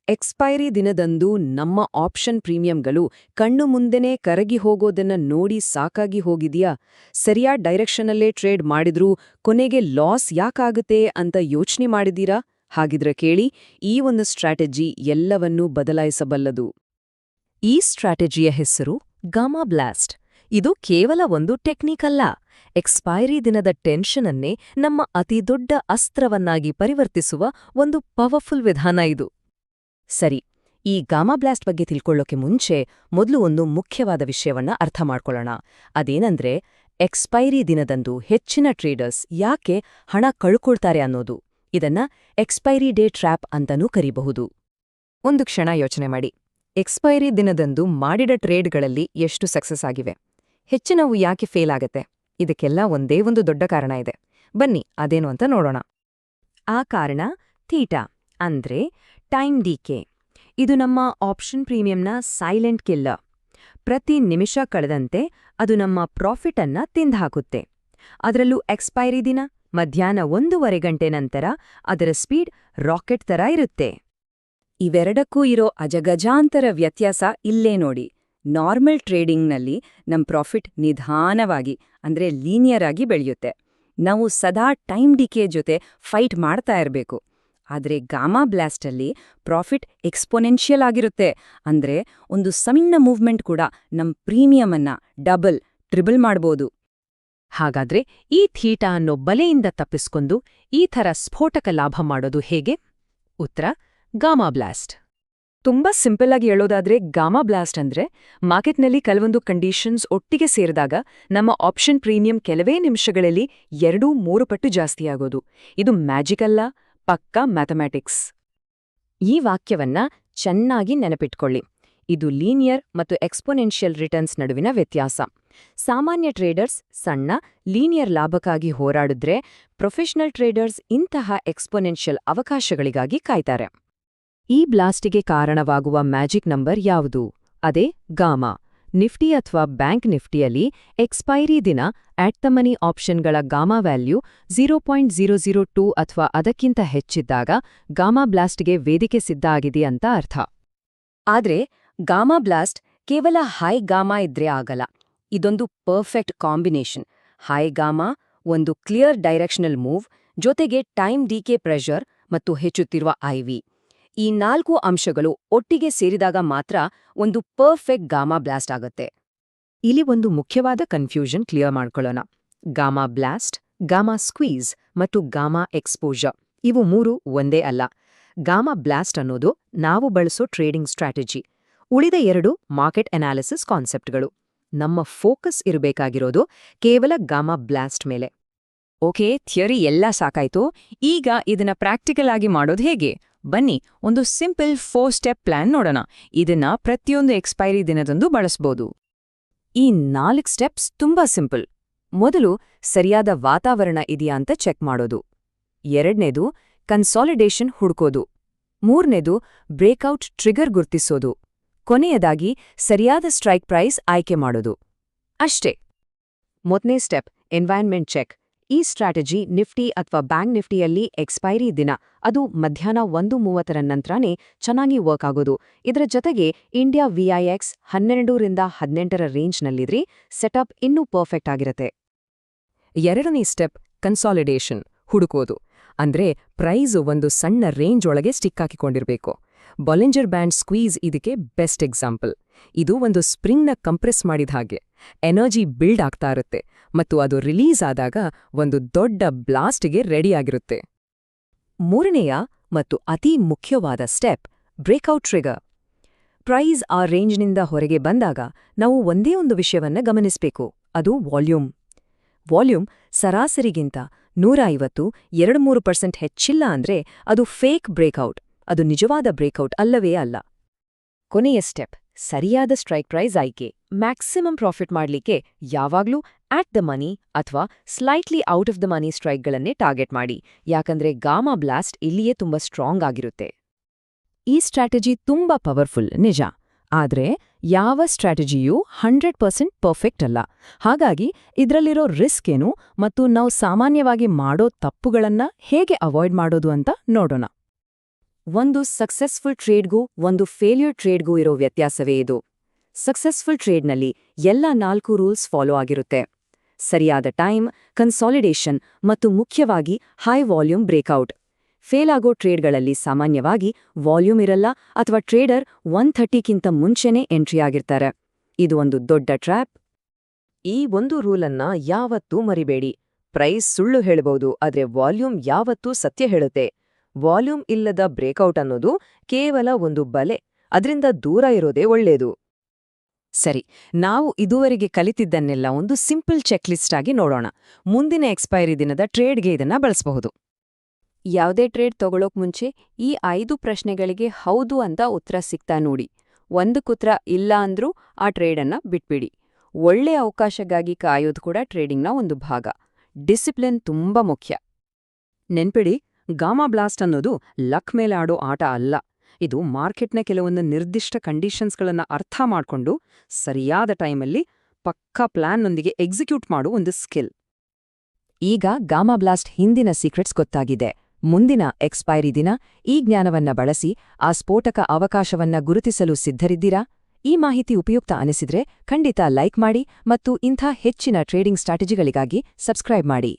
Expiry ದಿನದಂದು ನಮ್ಮ option ಪ್ರೀಮಿಯಂಗಳು ಕಣ್ಣು ಮುಂದೆನೇ ಕರಗಿ ಹೋಗೋದನ್ನ ನೋಡಿ ಸಾಕಾಗಿ ಹೋಗಿದ್ಯಾ? ಸರಿಯಾದ ಡೈರೆಕ್ಷನಲ್ಲೇ ಟ್ರೇಡ್ ಮಾಡಿದ್ರೂ ಕೊನೆಗೆ ಲಾಸ್ ಯಾಕಾಗುತ್ತೆ ಅಂತ ಯೋಚನೆ ಮಾಡಿದೀರಾ? ಹಾಗಿದ್ರೆ ಕೇಳಿ, ಈ ಒಂದು ಸ್ಟ್ರಾಟಜಿ ಎಲ್ಲವನ್ನೂ ಬದಲಾಯಿಸಬಲ್ಲದು. ಈ ಸ್ಟ್ರಾಟಜಿಯ ಹೆಸರು ಗಾಮಾ ಬ್ಲಾಸ್ಟ್. ಇದು ಕೇವಲ ಒಂದು ಟೆಕ್ನಿಕ್ ಅಲ್ಲ, ಎಕ್ಸ್ಪೈರಿ ದಿನದ ಟೆನ್ಷನನ್ನೇ ನಮ್ಮ ಅತಿದೊಡ್ಡ ಅಸ್ತ್ರವನ್ನಾಗಿ ಪರಿವರ್ತಿಸುವ ಒಂದು ಪವರ್ಫುಲ್ ವಿಧಾನ ಇದು. ಸರಿ, ಈ ಗಾಮಾ ಬ್ಲಾಸ್ಟ್ ಬಗ್ಗೆ ತಿಳ್ಕೊಳ್ಳೋಕೆ ಮುಂಚೆ ಮೊದಲು ಒಂದು ಮುಖ್ಯವಾದ ವಿಷಯವನ್ನ ಅರ್ಥ ಮಾಡ್ಕೊಳ್ಳೋಣ. ಅದೇನಂದ್ರೆ, ಎಕ್ಸ್ಪೈರಿ ದಿನದಂದು ಹೆಚ್ಚಿನ ಟ್ರೇಡರ್ಸ್ ಯಾಕೆ ಹಣ ಕಳ್ಕೊಳ್ತಾರೆ ಅನ್ನೋದು. ಇದನ್ನ ಎಕ್ಸ್ಪೈರಿ ಡೇ ಟ್ರ್ಯಾಪ್ ಅಂತನೂ ಕರೀಬಹುದು. ಒಂದು ಕ್ಷಣ ಯೋಚನೆ ಮಾಡಿ, ಎಕ್ಸ್ಪೈರಿ ದಿನದಂದು ಮಾಡಿದ ಟ್ರೇಡ್ಗಳಲ್ಲಿ ಎಷ್ಟು ಸಕ್ಸಸ್ ಆಗಿವೆ, ಹೆಚ್ಚಿನವು ಯಾಕೆ ಫೇಲ್ ಆಗತ್ತೆ? ಇದಕ್ಕೆಲ್ಲ ಒಂದೇ ಒಂದು ದೊಡ್ಡ ಕಾರಣ ಇದೆ. ಬನ್ನಿ ಅದೇನು ಅಂತ ನೋಡೋಣ. ಆ ಕಾರಣ ಥೀಟಾ, ಅಂದ್ರೆ ಟೈಮ್ ಡಿಕೆ. ಇದು ನಮ್ಮ ಆಪ್ಷನ್ ಪ್ರೀಮಿಯಂನ ಸೈಲೆಂಟ್ ಕಿಲ್ಲರ್. ಪ್ರತಿ ನಿಮಿಷ ಕಳೆದಂತೆ ಅದು ನಮ್ಮ ಪ್ರಾಫಿಟ್ ಅನ್ನ ತಿಂದ್ಹಾಕುತ್ತೆ. ಅದರಲ್ಲೂ ಎಕ್ಸ್ಪೈರಿ ದಿನ ಮಧ್ಯಾಹ್ನ 1:30 ಗಂಟೆ ನಂತರ ಅದರ ಸ್ಪೀಡ್ ರಾಕೆಟ್ ತರ ಇರುತ್ತೆ. ಇವೆರಡಕ್ಕೂ ಇರೋ ಅಜಗಜಾಂತರ ವ್ಯತ್ಯಾಸ ಇಲ್ಲೇ ನೋಡಿ. ನಾರ್ಮಲ್ ಟ್ರೇಡಿಂಗ್ನಲ್ಲಿ ನಮ್ ಪ್ರಾಫಿಟ್ ನಿಧಾನವಾಗಿ ಅಂದ್ರೆ ಲೀನಿಯರ್ ಆಗಿ ಬೆಳೆಯುತ್ತೆ. ನಾವು ಸದಾ ಟೈಮ್ ಡಿಕೆ ಜೊತೆ ಫೈಟ್ ಮಾಡ್ತಾ ಇರಬೇಕು. ಆದ್ರೆ ಗಾಮಾ ಬ್ಲಾಸ್ಟಲ್ಲಿ ಪ್ರಾಫಿಟ್ ಎಕ್ಸ್ಪೊನೆನ್ಷಿಯಲ್ ಆಗಿರುತ್ತೆ. ಅಂದ್ರೆ ಒಂದು ಸಣ್ಣ ಮೂವ್ಮೆಂಟ್ ಕೂಡ ನಮ್ ಪ್ರೀಮಿಯಮನ್ನ ಡಬಲ್, ಟ್ರಿಬಲ್ ಮಾಡ್ಬೋದು. ಹಾಗಾದ್ರೆ ಈ ಥೀಟಾ ಅನ್ನೋ ಬಲೆಯಿಂದ ತಪ್ಪಿಸ್ಕೊಂಡು ಈ ಥರ ಸ್ಫೋಟಕ ಲಾಭ ಮಾಡೋದು ಹೇಗೆ? ಉತ್ತರ: ಗಾಮಾ ಬ್ಲಾಸ್ಟ್. ತುಂಬಾ ಸಿಂಪಲ್ ಆಗಿ ಹೇಳೋದಾದ್ರೆ, ಗಾಮಾ ಬ್ಲಾಸ್ಟ್ ಅಂದ್ರೆ ಮಾರ್ಕೆಟ್ನಲ್ಲಿ ಕೆಲವೊಂದು ಕಂಡೀಷನ್ಸ್ ಒಟ್ಟಿಗೆ ಸೇರಿದಾಗ ನಮ್ಮ ಆಪ್ಷನ್ ಪ್ರೀಮಿಯಂ ಕೆಲವೇ ನಿಮಿಷಗಳಲ್ಲಿ 2-3 ಪಟ್ಟು ಜಾಸ್ತಿಯಾಗೋದು. ಇದು ಮ್ಯಾಜಿಕ್ ಅಲ್ಲ, ಪಕ್ಕಾ ಮ್ಯಾಥಮ್ಯಾಟಿಕ್ಸ್. ಈ ವಾಕ್ಯವನ್ನ ಚೆನ್ನಾಗಿ ನೆನಪಿಟ್ಕೊಳ್ಳಿ. ಇದು ಲೀನಿಯರ್ ಮತ್ತು ಎಕ್ಸ್ಪೊನೆನ್ಷಿಯಲ್ ರಿಟರ್ನ್ಸ್ ನಡುವಿನ ವ್ಯತ್ಯಾಸ. ಸಾಮಾನ್ಯ ಟ್ರೇಡರ್ಸ್ ಸಣ್ಣ ಲೀನಿಯರ್ ಲಾಭಕ್ಕಾಗಿ ಹೋರಾಡಿದ್ರೆ, ಪ್ರೊಫೆಷನಲ್ ಟ್ರೇಡರ್ಸ್ ಇಂತಹ ಎಕ್ಸ್ಪೊನೆನ್ಷಿಯಲ್ ಅವಕಾಶಗಳಿಗಾಗಿ ಕಾಯ್ತಾರೆ. ಈ ಬ್ಲಾಸ್ಟಿಗೆ ಕಾರಣವಾಗುವ ಮ್ಯಾಜಿಕ್ ನಂಬರ್ ಯಾವುದು? ಅದೇ ಗಾಮಾ. ನಿಫ್ಟಿ ಅಥವಾ ಬ್ಯಾಂಕ್ ನಿಫ್ಟಿಯಲ್ಲಿ ಎಕ್ಸ್ಪೈರಿ ದಿನ ಆಟ್ ದ ಮನಿ ಆಪ್ಷನ್ಗಳ ಗಾಮಾ ವ್ಯಾಲ್ಯೂ 0.002 ಅಥವಾ ಅದಕ್ಕಿಂತ ಹೆಚ್ಚಿದ್ದಾಗ ಗಾಮಾ ಬ್ಲಾಸ್ಟ್ಗೆ ವೇದಿಕೆ ಸಿದ್ಧ ಆಗಿದೆ ಅಂತ ಅರ್ಥ. ಆದ್ರೆ ಗಾಮಾ ಬ್ಲಾಸ್ಟ್ ಕೇವಲ ಹೈ ಗಾಮಾ ಇದ್ರೆ ಆಗಲ್ಲ. ಇದೊಂದು ಪರ್ಫೆಕ್ಟ್ ಕಾಂಬಿನೇಷನ್. ಹೈ ಗಾಮಾ, ಒಂದು ಕ್ಲಿಯರ್ ಡೈರೆಕ್ಷನಲ್ ಮೂವ್, ಜೊತೆಗೆ ಟೈಮ್ ಡಿಕೆ ಪ್ರೆಷರ್ ಮತ್ತು ಹೆಚ್ಚುತ್ತಿರುವ ಐವಿ. ಈ 4 ಅಂಶಗಳು ಒಟ್ಟಿಗೆ ಸೇರಿದಾಗ ಮಾತ್ರ ಒಂದು ಪರ್ಫೆಕ್ಟ್ ಗಾಮಾ ಬ್ಲಾಸ್ಟ್ ಆಗುತ್ತೆ. ಇಲ್ಲಿ ಒಂದು ಮುಖ್ಯವಾದ ಕನ್ಫ್ಯೂಷನ್ ಕ್ಲಿಯರ್ ಮಾಡ್ಕೊಳ್ಳೋಣ. ಗಾಮಾ ಬ್ಲಾಸ್ಟ್, ಗಾಮಾ ಸ್ಕ್ವೀಸ್ ಮತ್ತು ಗಾಮಾ ಎಕ್ಸ್ಪೋಜರ್ ಇವು 3 ಒಂದೇ ಅಲ್ಲ. ಗಾಮಾ ಬ್ಲಾಸ್ಟ್ ಅನ್ನೋದು ನಾವು ಬಳಸೋ ಟ್ರೇಡಿಂಗ್ ಸ್ಟ್ರಾಟಜಿ. ಉಳಿದ 2 ಮಾರ್ಕೆಟ್ ಅನಾಲಿಸಿಸ್ ಕಾನ್ಸೆಪ್ಟ್ಗಳು. ನಮ್ಮ ಫೋಕಸ್ ಇರಬೇಕಾಗಿರೋದು ಕೇವಲ ಗಾಮಾ ಬ್ಲಾಸ್ಟ್ ಮೇಲೆ. ಓಕೆ, ಥಿಯರಿ ಎಲ್ಲ ಸಾಕಾಯ್ತು. ಈಗ ಇದನ್ನ ಪ್ರಾಕ್ಟಿಕಲ್ ಆಗಿ ಮಾಡೋದು ಹೇಗೆ? ಬನ್ನಿ ಒಂದು ಸಿಂಪಲ್ 4 ಸ್ಟೆಪ್ ಪ್ಲಾನ್ ನೋಡೋಣ. ಇದನ್ನ ಪ್ರತಿಯೊಂದು ಎಕ್ಸ್ಪೈರಿ ದಿನದಂದು ಬಳಸ್ಬೋದು. ಈ 4 ಸ್ಟೆಪ್ಸ್ ತುಂಬಾ ಸಿಂಪಲ್. ಮೊದಲು, ಸರಿಯಾದ ವಾತಾವರಣ ಇದೆಯಾ ಅಂತ ಚೆಕ್ ಮಾಡೋದು. 2ನೇದು, ಕನ್ಸಾಲಿಡೇಷನ್ ಹುಡ್ಕೋದು. 3ನೇದು, ಬ್ರೇಕ್ಔಟ್ ಟ್ರಿಗರ್ ಗುರ್ತಿಸೋದು. ಕೊನೆಯದಾಗಿ, ಸರಿಯಾದ ಸ್ಟ್ರೈಕ್ ಪ್ರೈಸ್ ಆಯ್ಕೆ ಮಾಡೋದು. ಅಷ್ಟೇ. ಮೊದಲನೇ ಸ್ಟೆಪ್, ಎನ್ವೈರನ್ಮೆಂಟ್ ಚೆಕ್. ಈ ಸ್ಟ್ರಾಟಜಿ ನಿಫ್ಟಿ ಅಥವಾ ಬ್ಯಾಂಕ್ ನಿಫ್ಟಿಯಲ್ಲಿ ಎಕ್ಸ್ಪೈರಿ ದಿನ, ಅದು ಮಧ್ಯಾಹ್ನ 1:30 ನಂತರನೇ ಚೆನ್ನಾಗಿ ವರ್ಕ್ ಆಗೋದು. ಇದರ ಜೊತೆಗೆ ಇಂಡಿಯಾ ವಿಐಎಕ್ಸ್ 12ರಿಂದ 18 ರೇಂಜ್ನಲ್ಲಿದ್ರೆ ಸೆಟಪ್ ಇನ್ನೂ ಪರ್ಫೆಕ್ಟ್ ಆಗಿರುತ್ತೆ. 2ನೇ ಸ್ಟೆಪ್, ಕನ್ಸಾಲಿಡೇಷನ್ ಹುಡುಕೋದು. ಅಂದ್ರೆ ಪ್ರೈಸು ಒಂದು ಸಣ್ಣ ರೇಂಜ್ ಒಳಗೆ ಸ್ಟಿಕ್ ಹಾಕಿಕೊಂಡಿರ್ಬೇಕು. ಬಾಲಿಂಜರ್ ಬ್ಯಾಂಡ್ ಸ್ಕ್ವೀಸ್ ಇದಕ್ಕೆ ಬೆಸ್ಟ್ ಎಕ್ಸಾಂಪಲ್. ಇದು ಒಂದು ಸ್ಪ್ರಿಂಗ್ನ ಕಂಪ್ರೆಸ್ ಮಾಡಿದ ಹಾಗೆ. ಎನರ್ಜಿ ಬಿಲ್ಡ್ ಆಗ್ತಾ ಇರುತ್ತೆ ಮತ್ತು ಅದು ರಿಲೀಸ್ ಆದಾಗ ಒಂದು ದೊಡ್ಡ ಬ್ಲಾಸ್ಟ್ಗೆ ರೆಡಿಯಾಗಿರುತ್ತೆ. 3ನೇಯ ಮತ್ತು ಅತಿ ಮುಖ್ಯವಾದ ಸ್ಟೆಪ್, ಬ್ರೇಕ್ಔಟ್ ಟ್ರಿಗರ್. ಪ್ರೈಸ್ ಆ ರೇಂಜ್ನಿಂದ ಹೊರಗೆ ಬಂದಾಗ ನಾವು ಒಂದೇ ಒಂದು ವಿಷಯವನ್ನ ಗಮನಿಸಬೇಕು, ಅದು ವಾಲ್ಯೂಮ್. ವಾಲ್ಯೂಮ್ ಸರಾಸರಿಗಿಂತ 150-2-3% ಹೆಚ್ಚಿಲ್ಲ ಅಂದ್ರೆ ಅದು ಫೇಕ್ ಬ್ರೇಕ್ಔಟ್, ಅದು ನಿಜವಾದ ಬ್ರೇಕ್ಔಟ್ ಅಲ್ಲವೇ ಅಲ್ಲ. ಕೊನೆಯ ಸ್ಟೆಪ್, ಸರಿಯಾದ ಸ್ಟ್ರೈಕ್ ಪ್ರೈಸ್ ಆಯ್ಕೆ. ಮ್ಯಾಕ್ಸಿಮಮ್ ಪ್ರಾಫಿಟ್ ಮಾಡ್ಲಿಕ್ಕೆ ಯಾವಾಗ್ಲೂ ಆಟ್ ದ ಮನಿ ಅಥವಾ slightly out of the money ಸ್ಟ್ರೈಕ್ಗಳನ್ನೇ ಟಾರ್ಗೆಟ್ ಮಾಡಿ, ಯಾಕಂದ್ರೆ ಗಾಮಾ ಬ್ಲಾಸ್ಟ್ ಇಲ್ಲಿಯೇ ತುಂಬಾ ಸ್ಟ್ರಾಂಗ್ ಆಗಿರುತ್ತೆ. ಈ ಸ್ಟ್ರಾಟಜಿ ತುಂಬಾ ಪವರ್ಫುಲ್ ನಿಜ, ಆದ್ರೆ ಯಾವ ಸ್ಟ್ರಾಟಜಿಯೂ 100% ಪರ್ಫೆಕ್ಟ್ ಅಲ್ಲ. ಹಾಗಾಗಿ ಇದ್ರಲ್ಲಿರೋ ರಿಸ್ಕ್ ಏನು ಮತ್ತು ನಾವು ಸಾಮಾನ್ಯವಾಗಿ ಮಾಡೋ ತಪ್ಪುಗಳನ್ನ ಹೇಗೆ ಅವಾಯ್ಡ್ ಮಾಡೋದು ಅಂತ ನೋಡೋಣ. ಒಂದು ಸಕ್ಸೆಸ್ಫುಲ್ ಟ್ರೇಡ್ಗೂ ಒಂದು ಫೇಲ್ಯೂರ್ ಟ್ರೇಡ್ಗೂ ಇರೋ ವ್ಯತ್ಯಾಸವೇ ಇದು. ಸಕ್ಸೆಸ್ಫುಲ್ ಟ್ರೇಡ್ನಲ್ಲಿ ಎಲ್ಲ 4 ರೂಲ್ಸ್ ಫಾಲೋ ಆಗಿರುತ್ತೆ. ಸರಿಯಾದ ಟೈಮ್, ಕನ್ಸಾಲಿಡೇಷನ್ ಮತ್ತು ಮುಖ್ಯವಾಗಿ ಹೈ ವಾಲ್ಯೂಮ್ ಬ್ರೇಕ್ಔಟ್. ಫೇಲ್ ಆಗೋ ಟ್ರೇಡ್ಗಳಲ್ಲಿ ಸಾಮಾನ್ಯವಾಗಿ ವಾಲ್ಯೂಮ್ ಇರಲ್ಲ ಅಥವಾ ಟ್ರೇಡರ್ 130ಕ್ಕಿಂತ ಮುಂಚೆನೇ ಎಂಟ್ರಿ ಆಗಿರ್ತಾರೆ. ಇದು ಒಂದು ದೊಡ್ಡ ಟ್ರ್ಯಾಪ್. ಈ ಒಂದು ರೂಲನ್ನ ಯಾವತ್ತೂ ಮರಿಬೇಡಿ. ಪ್ರೈಸ್ ಸುಳ್ಳು ಹೇಳಬಹುದು, ಆದ್ರೆ ವಾಲ್ಯೂಮ್ ಯಾವತ್ತೂ ಸತ್ಯ ಹೇಳುತ್ತೆ. ವಾಲ್ಯೂಮ್ ಇಲ್ಲದ ಬ್ರೇಕ್ಔಟ್ ಅನ್ನೋದು ಕೇವಲ ಒಂದು ಬಲೆ, ಅದರಿಂದ ದೂರ ಇರೋದೇ ಒಳ್ಳೇದು. ಸರಿ, ನಾವು ಇದುವರೆಗೆ ಕಲಿತಿದ್ದನ್ನೆಲ್ಲ ಒಂದು ಸಿಂಪಲ್ ಚೆಕ್ಲಿಸ್ಟ್ ಆಗಿ ನೋಡೋಣ. ಮುಂದಿನ ಎಕ್ಸ್ಪೈರಿ ದಿನದ ಟ್ರೇಡ್ಗೆ ಇದನ್ನ ಬಳಸಬಹುದು. ಯಾವುದೇ ಟ್ರೇಡ್ ತಗೊಳ್ಳೋಕ್ ಮುಂಚೆ ಈ 5 ಪ್ರಶ್ನೆಗಳಿಗೆ ಹೌದು ಅಂತ ಉತ್ತರ ಸಿಗ್ತಾ ನೋಡಿ. ಒಂದಕ್ಕುತ್ತರ ಇಲ್ಲ ಅಂದ್ರೂ ಆ ಟ್ರೇಡನ್ನ ಬಿಟ್ಬಿಡಿ. ಒಳ್ಳೆ ಅವಕಾಶಕ್ಕಾಗಿ ಕಾಯೋದು ಕೂಡ ಟ್ರೇಡಿಂಗ್ನ ಒಂದು ಭಾಗ. ಡಿಸಿಪ್ಲಿನ್ ತುಂಬಾ ಮುಖ್ಯ. ನೆನ್ಪಿಡಿ, ಗಾಮಾ ಬ್ಲಾಸ್ಟ್ ಅನ್ನೋದು ಲಕ್ ಮೇಲೆ ಆಡೋ ಆಟ ಅಲ್ಲ. ಇದು ಮಾರ್ಕೆಟ್ನ ಕೆಲವೊಂದು ನಿರ್ದಿಷ್ಟ ಕಂಡೀಷನ್ಸ್ಗಳನ್ನ ಅರ್ಥ ಮಾಡ್ಕೊಂಡು ಸರಿಯಾದ ಟೈಮಲ್ಲಿ ಪಕ್ಕಾ ಪ್ಲಾನ್ನೊಂದಿಗೆ ಎಕ್ಸಿಕ್ಯೂಟ್ ಮಾಡೋ ಒಂದು ಸ್ಕಿಲ್. ಈಗ ಗಾಮಾ ಬ್ಲಾಸ್ಟ್ ಹಿಂದಿನ ಸೀಕ್ರೆಟ್ಸ್ ಗೊತ್ತಾಗಿದೆ. ಮುಂದಿನ ಎಕ್ಸ್ಪೈರಿ ದಿನ ಈ ಜ್ಞಾನವನ್ನ ಬಳಸಿ ಆ ಸ್ಫೋಟಕ ಅವಕಾಶವನ್ನ ಗುರುತಿಸಲು ಸಿದ್ಧರಿದ್ದೀರಾ? ಈ ಮಾಹಿತಿ ಉಪಯುಕ್ತ ಅನಿಸಿದ್ರೆ ಖಂಡಿತ ಲೈಕ್ ಮಾಡಿ ಮತ್ತು ಇಂಥ ಹೆಚ್ಚಿನ ಟ್ರೇಡಿಂಗ್ ಸ್ಟ್ರಾಟಜಿಗಳಿಗಾಗಿ ಸಬ್ಸ್ಕ್ರೈಬ್ ಮಾಡಿ.